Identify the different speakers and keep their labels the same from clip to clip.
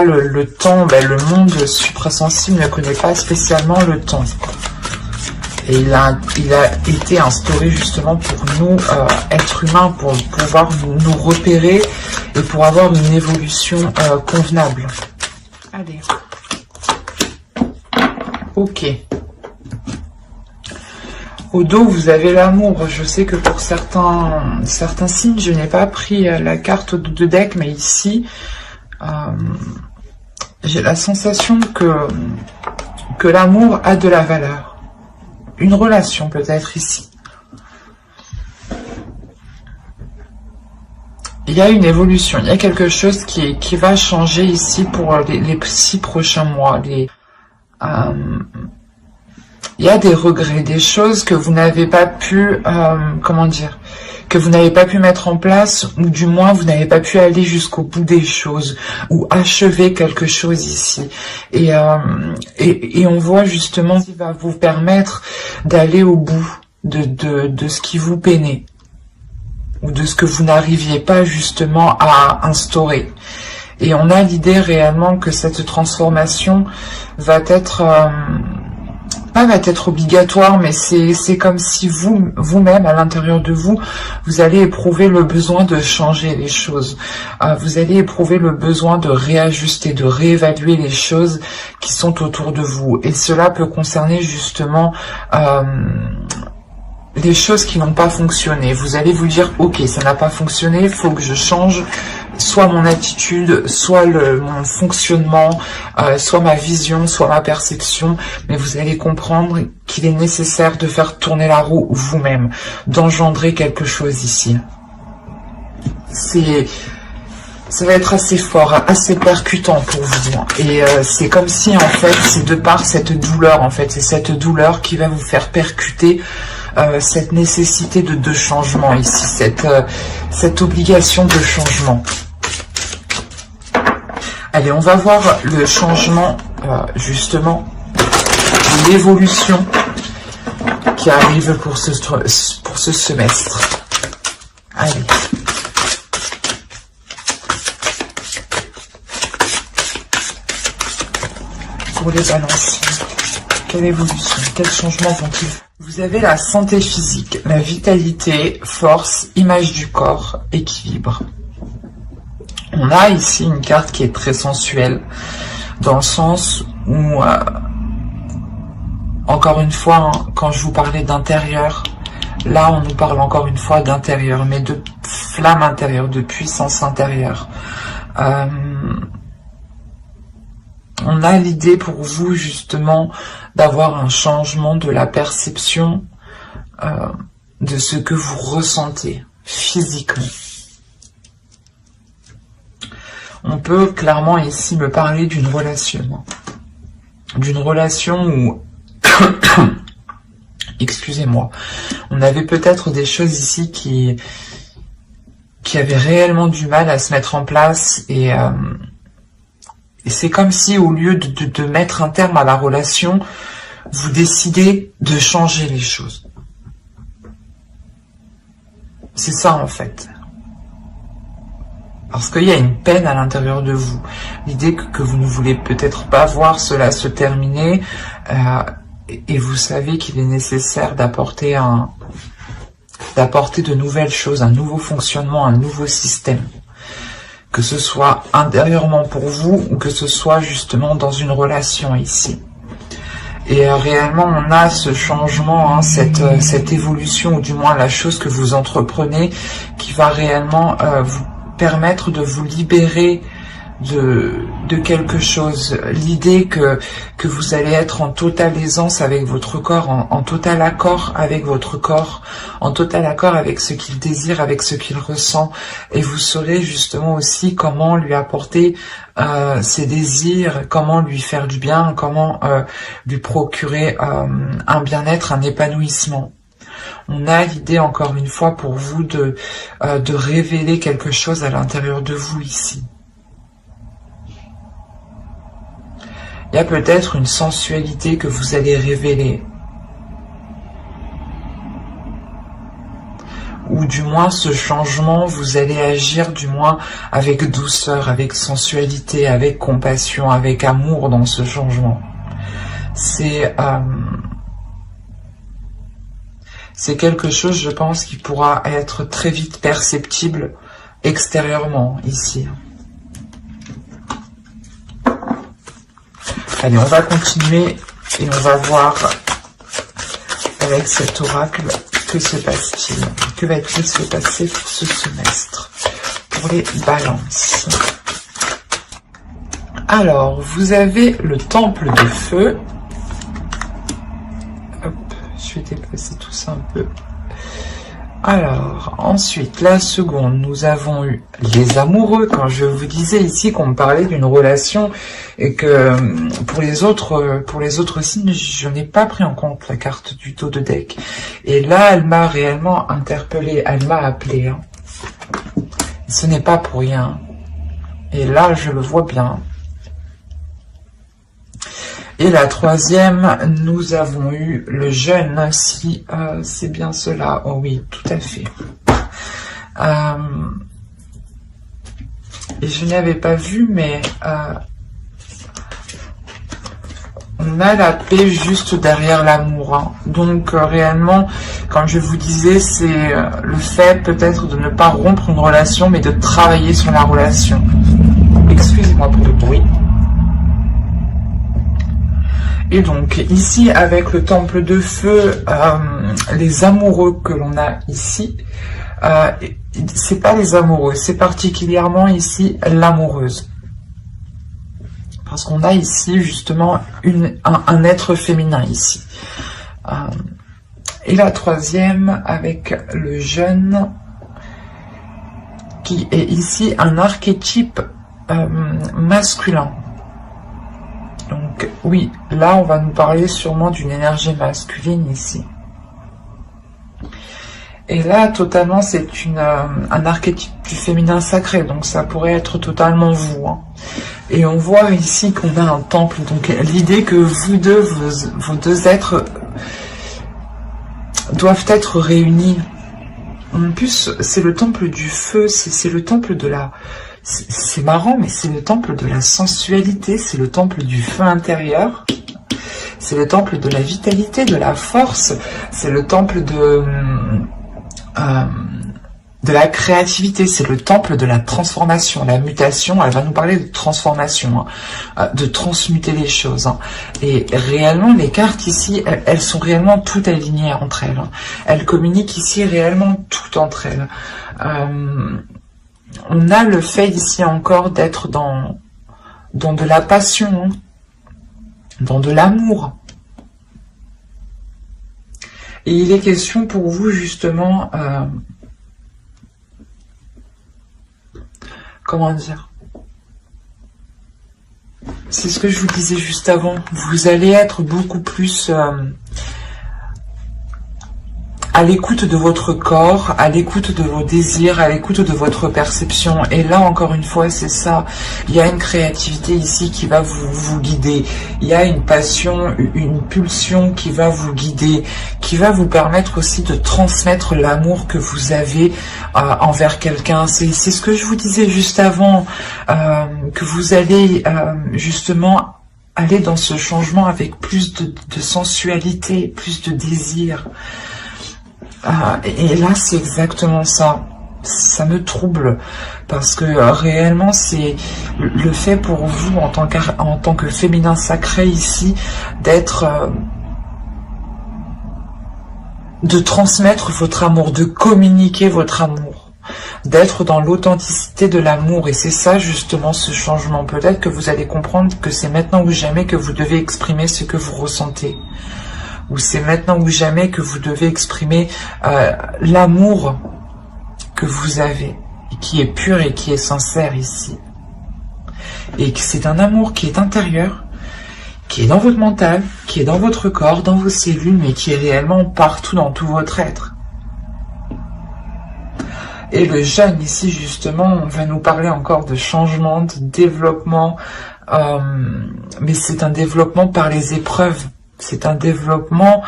Speaker 1: là, le temps, le monde suprasensible ne connaît pas spécialement le temps. Et il a été instauré justement pour nous, êtres humains, pour pouvoir nous repérer et pour avoir une évolution convenable. Allez. Ok. Au dos, vous avez l'amour. Je sais que pour certains signes, je n'ai pas pris la carte de deck, mais ici, j'ai la sensation que l'amour a de la valeur. Une relation peut-être ici. Il y a une évolution, il y a quelque chose qui va changer ici pour les 6 prochains mois. Il y a des regrets, des choses que vous n'avez pas pu, comment dire, que vous n'avez pas pu mettre en place, ou du moins vous n'avez pas pu aller jusqu'au bout des choses, ou achever quelque chose ici. Et on voit justement ce qui va vous permettre d'aller au bout de ce qui vous peinait, ou de ce que vous n'arriviez pas justement à instaurer. Et on a l'idée réellement que cette transformation va être... va être obligatoire, mais c'est comme si vous-même, à l'intérieur de vous, vous allez éprouver le besoin de changer les choses. Vous allez éprouver le besoin de réajuster, de réévaluer les choses qui sont autour de vous. Et cela peut concerner justement les choses qui n'ont pas fonctionné. Vous allez vous dire, ok, ça n'a pas fonctionné, il faut que je change soit mon attitude, soit mon fonctionnement, soit ma vision, soit ma perception, mais vous allez comprendre qu'il est nécessaire de faire tourner la roue vous-même, d'engendrer quelque chose ici. Ça va être assez fort, assez percutant pour vous. Et c'est comme si, en fait, c'est de par cette douleur, en fait, c'est cette douleur qui va vous faire percuter cette nécessité de changement ici, cette obligation de changement. Allez, on va voir le changement, justement, l'évolution qui arrive pour ce semestre. Allez. Pour les balances, quelle évolution, quel changement vont-ils? Vous avez la santé physique, la vitalité, force, image du corps, équilibre. On a ici une carte qui est très sensuelle, dans le sens où, encore une fois, hein, quand je vous parlais d'intérieur, là on nous parle encore une fois d'intérieur, mais de flamme intérieure, de puissance intérieure. On a l'idée pour vous justement d'avoir un changement de la perception de ce que vous ressentez physiquement. On peut clairement ici me parler d'une relation. D'une relation où, excusez-moi, on avait peut-être des choses ici qui avaient réellement du mal à se mettre en place et c'est comme si au lieu de mettre un terme à la relation, vous décidez de changer les choses. C'est ça en fait. Parce qu'il y a une peine à l'intérieur de vous. L'idée que vous ne voulez peut-être pas voir cela se terminer et vous savez qu'il est nécessaire d'apporter de nouvelles choses, un nouveau fonctionnement, un nouveau système. Que ce soit intérieurement pour vous ou que ce soit justement dans une relation ici. Et réellement, on a ce changement, hein, cette évolution, ou du moins la chose que vous entreprenez, qui va réellement vous permettre de vous libérer de quelque chose. L'idée que vous allez être en totale aisance avec votre corps, en total accord avec votre corps, en total accord avec ce qu'il désire, avec ce qu'il ressent, et vous saurez justement aussi comment lui apporter ses désirs, comment lui faire du bien, comment lui procurer un bien-être, un épanouissement. On a l'idée, encore une fois, pour vous de révéler quelque chose à l'intérieur de vous ici. Il y a peut-être une sensualité que vous allez révéler. ou du moins ce changement, vous allez agir du moins avec douceur, avec sensualité, avec compassion, avec amour dans ce changement. C'est quelque chose, je pense, qui pourra être très vite perceptible extérieurement, ici. Allez, on va continuer et on va voir avec cet oracle, que se passe-t-il? Que va-t-il se passer pour ce semestre? Pour les balances. Alors, vous avez le temple de feu. Hop, je vais déplacer tout ça un peu. Alors, ensuite, la seconde, nous avons eu les amoureux. Quand je vous disais ici qu'on me parlait d'une relation et que pour les autres signes, je n'ai pas pris en compte la carte du dos de deck. Et là, elle m'a réellement interpellée, elle m'a appelé. Hein. Ce n'est pas pour rien. Et là, je le vois bien. Et la troisième, nous avons eu le jeûne, si c'est bien cela. Oh oui, tout à fait. Et je n'avais pas vu, mais on a la paix juste derrière l'amour. Hein. Donc réellement, comme je vous disais, c'est le fait peut-être de ne pas rompre une relation, mais de travailler sur la relation. Excusez-moi pour le bruit. Et donc ici avec le temple de feu, les amoureux que l'on a ici, c'est pas les amoureux, c'est particulièrement ici l'amoureuse. Parce qu'on a ici justement un être féminin ici. Et la troisième avec le jeune, qui est ici un archétype masculin. Donc oui, là on va nous parler sûrement d'une énergie masculine ici. Et là totalement c'est un archétype du féminin sacré, donc ça pourrait être totalement vous. Hein. Et on voit ici qu'on a un temple, donc l'idée que vous deux, vos deux êtres doivent être réunis. En plus c'est le temple du feu, c'est le temple de la... C'est marrant, mais c'est le temple de la sensualité, c'est le temple du feu intérieur, c'est le temple de la vitalité, de la force, c'est le temple de la créativité, c'est le temple de la transformation, la mutation. Elle va nous parler de transformation, hein, de transmuter les choses. Hein. Et réellement, les cartes ici, elles sont réellement toutes alignées entre elles. Hein. Elles communiquent ici réellement toutes entre elles. On a le fait ici encore d'être dans de la passion, dans de l'amour. Et il est question pour vous justement, comment dire, c'est ce que je vous disais juste avant, vous allez être beaucoup plus... à l'écoute de votre corps, à l'écoute de vos désirs, à l'écoute de votre perception. Et là, encore une fois, c'est ça. Il y a une créativité ici qui va vous guider. Il y a une passion, une pulsion qui va vous guider, qui va vous permettre aussi de transmettre l'amour que vous avez envers quelqu'un. C'est ce que je vous disais juste avant, que vous allez justement aller dans ce changement avec plus de sensualité, plus de désir. Et là, c'est exactement ça. Ça me trouble parce que réellement, c'est le fait pour vous en tant que féminin sacré ici d'être, de transmettre votre amour, de communiquer votre amour, d'être dans l'authenticité de l'amour. Et c'est ça justement ce changement. Peut-être que vous allez comprendre que c'est maintenant ou jamais que vous devez exprimer ce que vous ressentez. Ou c'est maintenant ou jamais que vous devez exprimer l'amour que vous avez, et qui est pur et qui est sincère ici. Et que c'est un amour qui est intérieur, qui est dans votre mental, qui est dans votre corps, dans vos cellules, mais qui est réellement partout dans tout votre être. Et le jeûne ici, justement, on va nous parler encore de changement, de développement, mais c'est un développement par les épreuves. C'est un développement,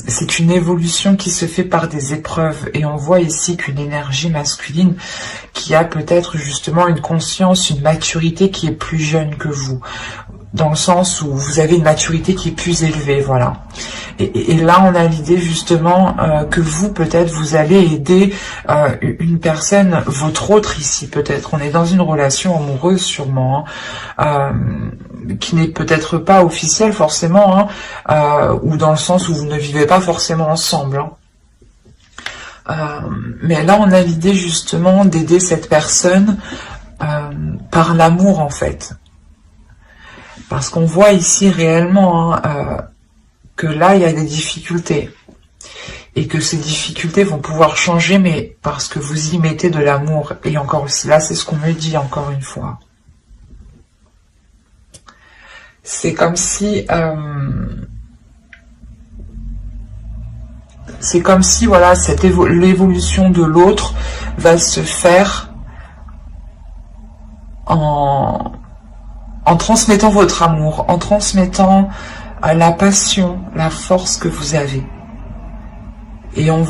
Speaker 1: c'est une évolution qui se fait par des épreuves. Et on voit ici qu'une énergie masculine qui a peut-être justement une conscience, une maturité qui est plus jeune que vous. Dans le sens où vous avez une maturité qui est plus élevée, voilà. Et là, on a l'idée justement que vous, peut-être, vous allez aider une personne, votre autre ici, peut-être. On est dans une relation amoureuse, sûrement, hein, qui n'est peut-être pas officielle, forcément, hein, ou dans le sens où vous ne vivez pas forcément ensemble. Hein. Mais là, on a l'idée, justement, d'aider cette personne par l'amour, en fait. Parce qu'on voit ici réellement que là, il y a des difficultés. Et que ces difficultés vont pouvoir changer, mais parce que vous y mettez de l'amour. Et encore aussi, là, c'est ce qu'on me dit, encore une fois. C'est comme si... voilà, l'évolution de l'autre va se faire en transmettant votre amour, en transmettant la passion, la force que vous avez. Et on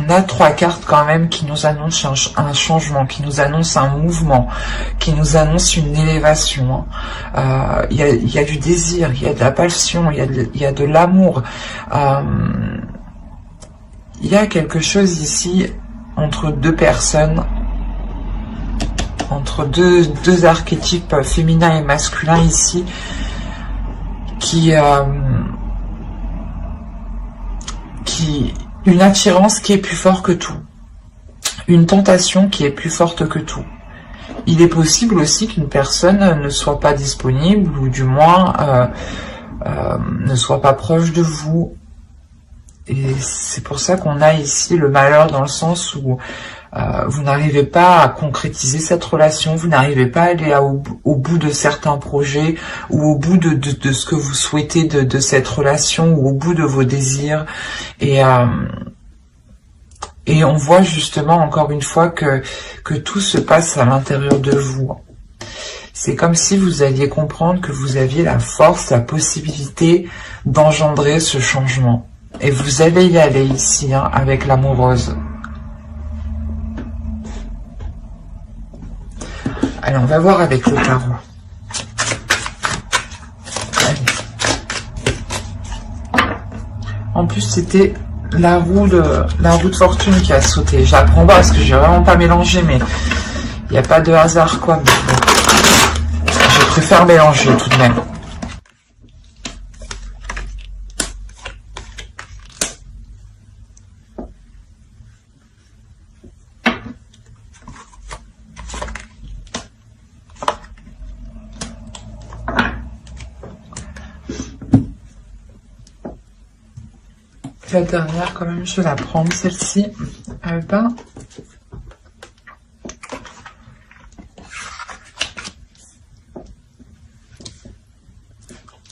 Speaker 1: a 3 cartes quand même qui nous annoncent un changement, qui nous annoncent un mouvement, qui nous annoncent une élévation. Il y a du désir, il y a de la passion, il y a de l'amour. Il y a quelque chose ici entre 2 personnes, entre deux archétypes féminins et masculins ici, une attirance qui est plus forte que tout, une tentation qui est plus forte que tout. Il est possible aussi qu'une personne ne soit pas disponible, ou du moins ne soit pas proche de vous. Et c'est pour ça qu'on a ici le malheur, dans le sens où vous n'arrivez pas à concrétiser cette relation, vous n'arrivez pas à aller au bout de certains projets, ou au bout de ce que vous souhaitez de cette relation, ou au bout de vos désirs. Et on voit justement, encore une fois, que tout se passe à l'intérieur de vous. C'est comme si vous alliez comprendre que vous aviez la force, la possibilité d'engendrer ce changement. Et vous allez y aller ici, hein, avec l'amoureuse. Allez, on va voir avec le tarot. Allez. En plus, c'était la roue de fortune qui a sauté. J'apprends pas parce que j'ai vraiment pas mélangé, mais il n'y a pas de hasard, quoi. Mais bon. Je préfère mélanger tout de même. La dernière, quand même, je vais la prendre, celle-ci.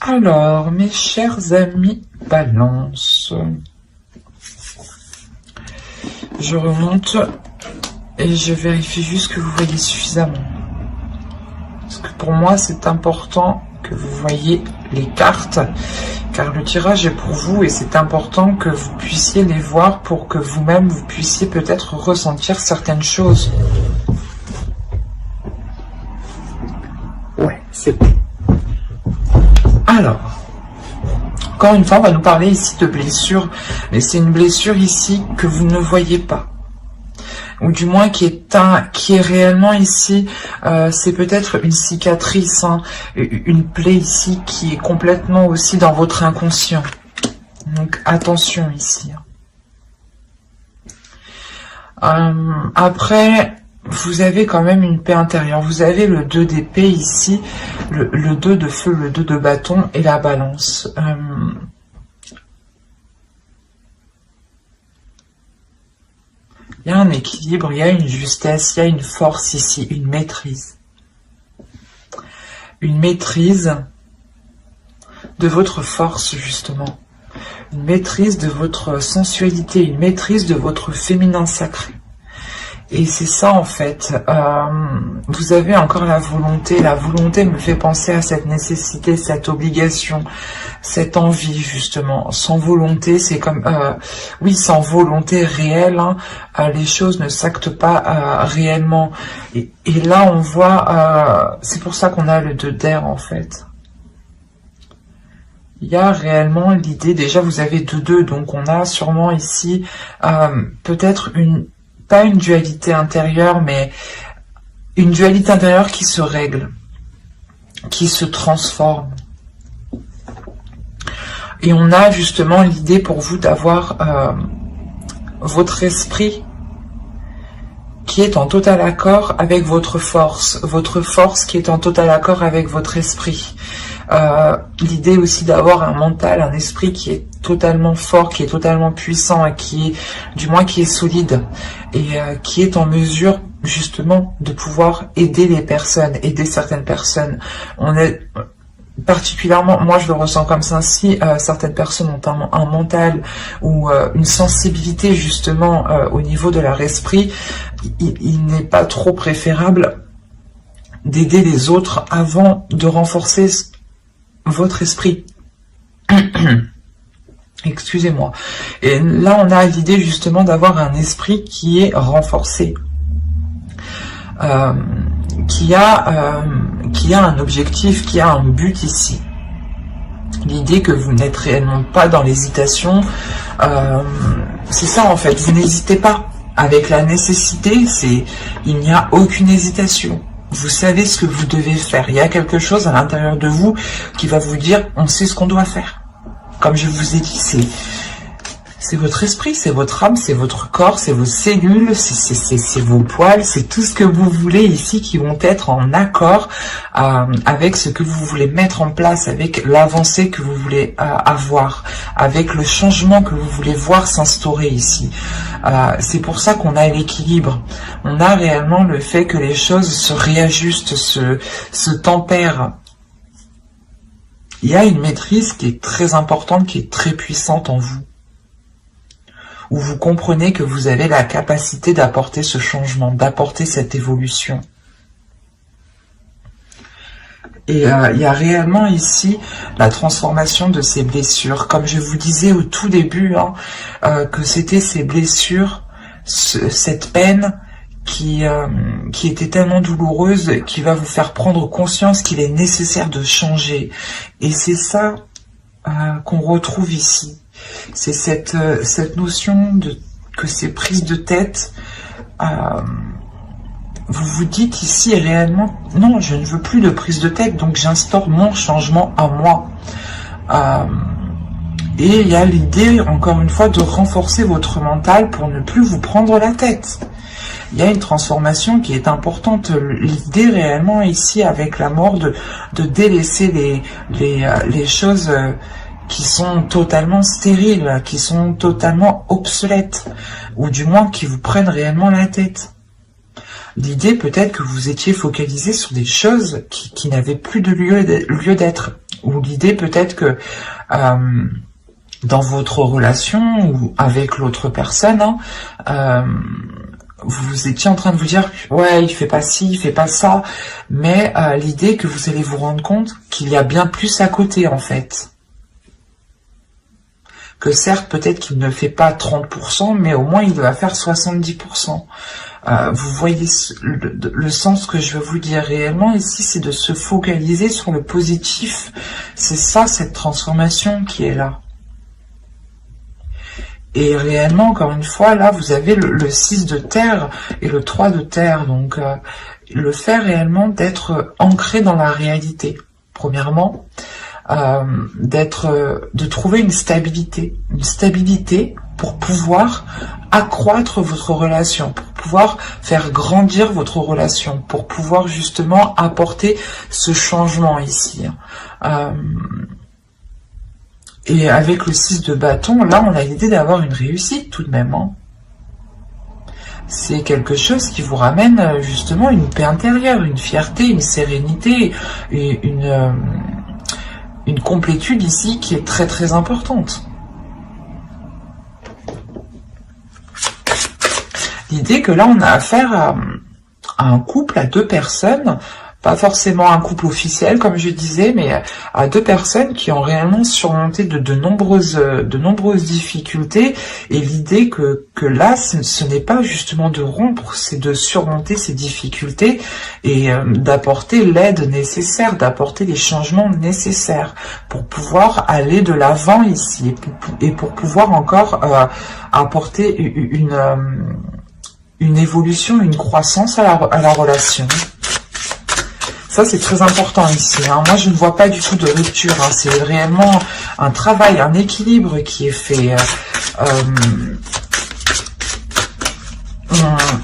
Speaker 1: Alors, mes chers amis Balance, je remonte et je vérifie juste que vous voyez suffisamment. Parce que pour moi, c'est important que vous voyez les cartes, car le tirage est pour vous et c'est important que vous puissiez les voir pour que vous-même vous puissiez peut-être ressentir certaines choses. Ouais, c'est bon. Alors, encore une fois, on va nous parler ici de blessure, mais c'est une blessure ici que vous ne voyez pas. Ou du moins qui est réellement ici, c'est peut-être une cicatrice, hein, une plaie ici qui est complètement aussi dans votre inconscient. Donc attention ici. Après, vous avez quand même une paix intérieure. Vous avez le 2 d'épée ici, le 2 de feu, le 2 de bâton et la balance. Il y a un équilibre, il y a une justesse, il y a une force ici, une maîtrise. Une maîtrise de votre force, justement. Une maîtrise de votre sensualité, une maîtrise de votre féminin sacré. Et c'est ça en fait, vous avez encore la volonté me fait penser à cette nécessité, cette obligation, cette envie justement. Sans volonté, c'est comme, oui, sans volonté réelle, hein, les choses ne s'actent pas réellement. Et là on voit, c'est pour ça qu'on a le 2 d'air en fait. Il y a réellement l'idée, déjà vous avez 2, donc on a sûrement ici peut-être pas une dualité intérieure, mais une dualité intérieure qui se règle, qui se transforme. Et on a justement l'idée pour vous d'avoir votre esprit qui est en total accord avec votre force qui est en total accord avec votre esprit. L'idée aussi d'avoir un mental, un esprit qui est totalement fort, qui est totalement puissant et qui est, du moins qui est solide et qui est en mesure justement de pouvoir aider les personnes, aider certaines personnes. On est particulièrement, moi je le ressens comme ça, si certaines personnes ont un mental ou une sensibilité justement au niveau de leur esprit, il n'est pas trop préférable d'aider les autres avant de renforcer votre esprit. Excusez-moi. Et là, on a l'idée justement d'avoir un esprit qui est renforcé, qui a un objectif, qui a un but ici. L'idée que vous n'êtes réellement pas dans l'hésitation, c'est ça en fait. Vous n'hésitez pas. Avec la nécessité, il n'y a aucune hésitation. Vous savez ce que vous devez faire. Il y a quelque chose à l'intérieur de vous qui va vous dire, on sait ce qu'on doit faire. Comme je vous ai dit, c'est votre esprit, c'est votre âme, c'est votre corps, c'est vos cellules, c'est vos poils, c'est tout ce que vous voulez ici qui vont être en accord avec ce que vous voulez mettre en place, avec l'avancée que vous voulez avoir, avec le changement que vous voulez voir s'instaurer ici. C'est pour ça qu'on a l'équilibre. On a réellement le fait que les choses se réajustent, se tempèrent. Il y a une maîtrise qui est très importante, qui est très puissante en vous, où vous comprenez que vous avez la capacité d'apporter ce changement, d'apporter cette évolution. Et il y a réellement ici la transformation de ces blessures. Comme je vous disais au tout début, hein, que c'était ces blessures, cette peine qui était tellement douloureuse, qui va vous faire prendre conscience qu'il est nécessaire de changer. Et c'est ça qu'on retrouve ici. C'est cette notion que ces prises de tête, vous vous dites ici réellement, non, je ne veux plus de prise de tête, donc j'instaure mon changement à moi. Et il y a l'idée, encore une fois, de renforcer votre mental pour ne plus vous prendre la tête. Il y a une transformation qui est importante. L'idée réellement ici, avec la mort, de délaisser les choses qui sont totalement stériles, qui sont totalement obsolètes, ou du moins qui vous prennent réellement la tête. L'idée peut-être que vous étiez focalisé sur des choses qui n'avaient plus de lieu d'être, ou l'idée peut-être que dans votre relation ou avec l'autre personne, hein, vous étiez en train de vous dire « ouais, il fait pas ci, il fait pas ça », mais l'idée que vous allez vous rendre compte qu'il y a bien plus à côté en fait. Que certes, peut-être qu'il ne fait pas 30%, mais au moins il va faire 70%. Vous voyez le sens que je veux vous dire réellement ici, c'est de se focaliser sur le positif. C'est ça, cette transformation qui est là. Et réellement, encore une fois, là, vous avez le 6 de terre et le 3 de terre. Donc, le fait réellement d'être ancré dans la réalité, premièrement. De trouver une stabilité pour pouvoir accroître votre relation, pour pouvoir faire grandir votre relation, pour pouvoir justement apporter ce changement ici. Et avec le 6 de bâton, là on a l'idée d'avoir une réussite tout de même. Hein. C'est quelque chose qui vous ramène justement une paix intérieure, une fierté, une sérénité, et une complétude ici qui est très très importante. L'idée que là, on a affaire à un couple, à deux personnes, pas forcément un couple officiel, comme je disais, mais à deux personnes qui ont réellement surmonté de nombreuses difficultés. Et l'idée que là, ce n'est pas justement de rompre, c'est de surmonter ces difficultés et d'apporter l'aide nécessaire, d'apporter les changements nécessaires pour pouvoir aller de l'avant ici et pour pouvoir encore apporter une évolution, une croissance à la relation. Ça, c'est très important ici. Hein. Moi, je ne vois pas du tout de rupture. Hein. C'est réellement un travail, un équilibre qui est fait.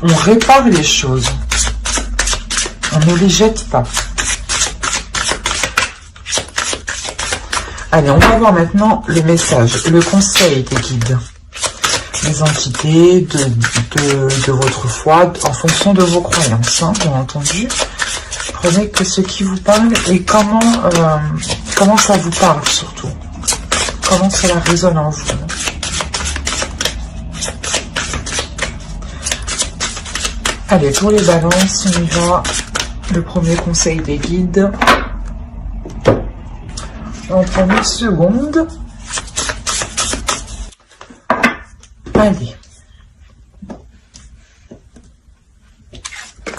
Speaker 1: On répare les choses. On ne les jette pas. Allez, on va voir maintenant le message, le conseil des guides. Les entités de votre foi, en fonction de vos croyances, hein, bien entendu. Prenez que ce qui vous parle et comment ça vous parle surtout. Comment cela résonne en vous. Allez, pour les balances, on y va. Le premier conseil des guides. On prend une seconde. Allez.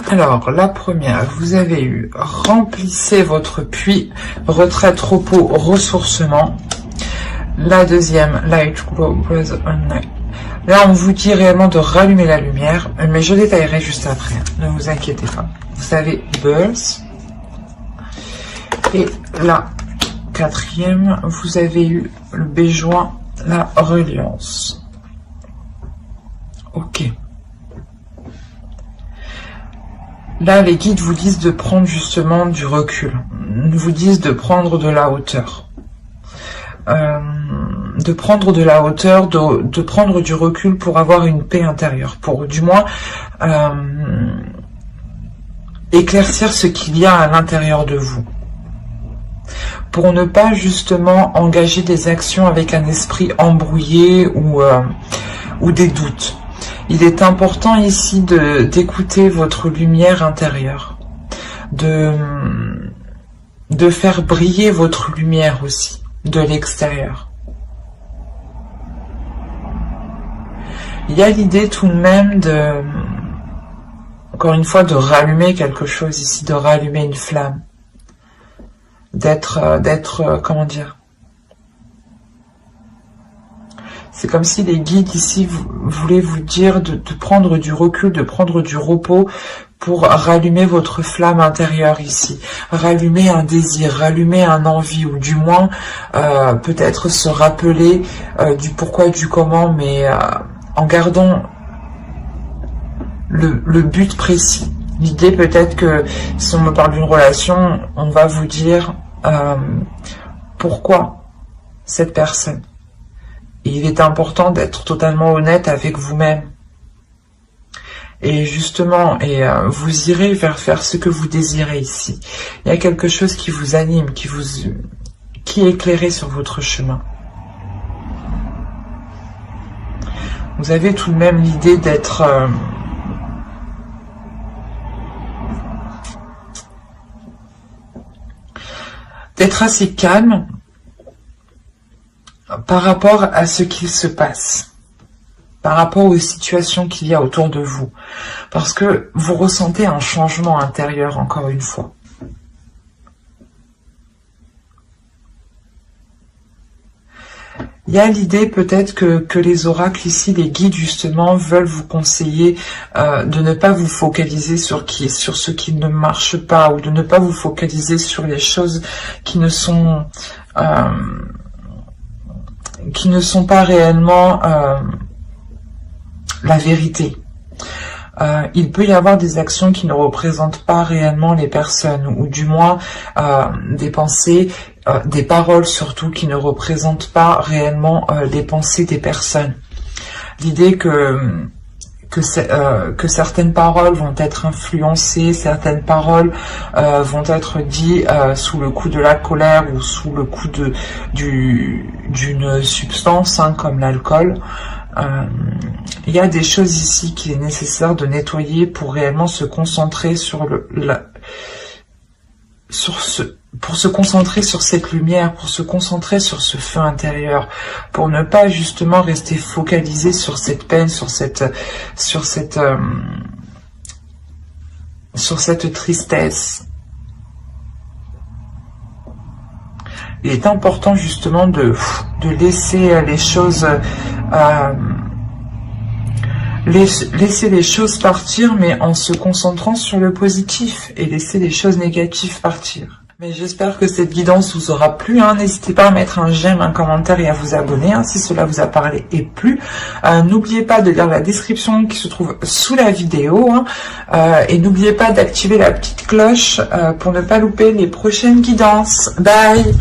Speaker 1: Alors, la première, vous avez eu remplissez votre puits, retraite, repos, ressourcement. La deuxième, light, glow, breath, night. Là, on vous dit réellement de rallumer la lumière, mais je détaillerai juste après. Ne vous inquiétez pas. Vous avez birth. Et la quatrième, vous avez eu le béjoin, la reliance. Ok. Là, les guides vous disent de prendre justement du recul, vous disent de prendre de la hauteur. De prendre de la hauteur, de prendre du recul pour avoir une paix intérieure, pour du moins éclaircir ce qu'il y a à l'intérieur de vous. Pour ne pas justement engager des actions avec un esprit embrouillé ou des doutes. Il est important ici d'écouter votre lumière intérieure, de faire briller votre lumière aussi, de l'extérieur. Il y a l'idée tout de même encore une fois, de rallumer quelque chose ici, de rallumer une flamme, comment dire, c'est comme si les guides ici voulaient vous dire de prendre du recul, de prendre du repos pour rallumer votre flamme intérieure ici. Rallumer un désir, rallumer un envie, ou du moins peut-être se rappeler du pourquoi, du comment, mais en gardant le but précis. L'idée peut-être que si on me parle d'une relation, on va vous dire pourquoi cette personne. Et il est important d'être totalement honnête avec vous-même. Et justement, vous irez vers faire ce que vous désirez ici. Il y a quelque chose qui vous anime, qui est éclairé sur votre chemin. Vous avez tout de même l'idée d'être assez calme par rapport à ce qu'il se passe, par rapport aux situations qu'il y a autour de vous, parce que vous ressentez un changement intérieur, encore une fois. Il y a l'idée peut-être que les oracles ici, les guides justement, veulent vous conseiller de ne pas vous focaliser sur ce qui ne marche pas, ou de ne pas vous focaliser sur les choses qui ne sont pas réellement la vérité. Il peut y avoir des actions qui ne représentent pas réellement les personnes, ou du moins des pensées, des paroles surtout, qui ne représentent pas réellement les pensées des personnes. L'idée que certaines paroles vont être influencées, certaines paroles vont être dites sous le coup de la colère ou sous le coup d'une substance, hein, comme l'alcool. Il y a des choses ici qu'il est nécessaire de nettoyer pour réellement se concentrer sur pour se concentrer sur cette lumière, pour se concentrer sur ce feu intérieur, pour ne pas justement rester focalisé sur cette peine, sur cette tristesse. Il est important justement de laisser les choses laisser les choses partir, mais en se concentrant sur le positif, et laisser les choses négatives partir. Mais j'espère que cette guidance vous aura plu. N'hésitez pas à mettre un j'aime, un commentaire et à vous abonner si cela vous a parlé et plu. N'oubliez pas de lire la description qui se trouve sous la vidéo. Et n'oubliez pas d'activer la petite cloche pour ne pas louper les prochaines guidances. Bye!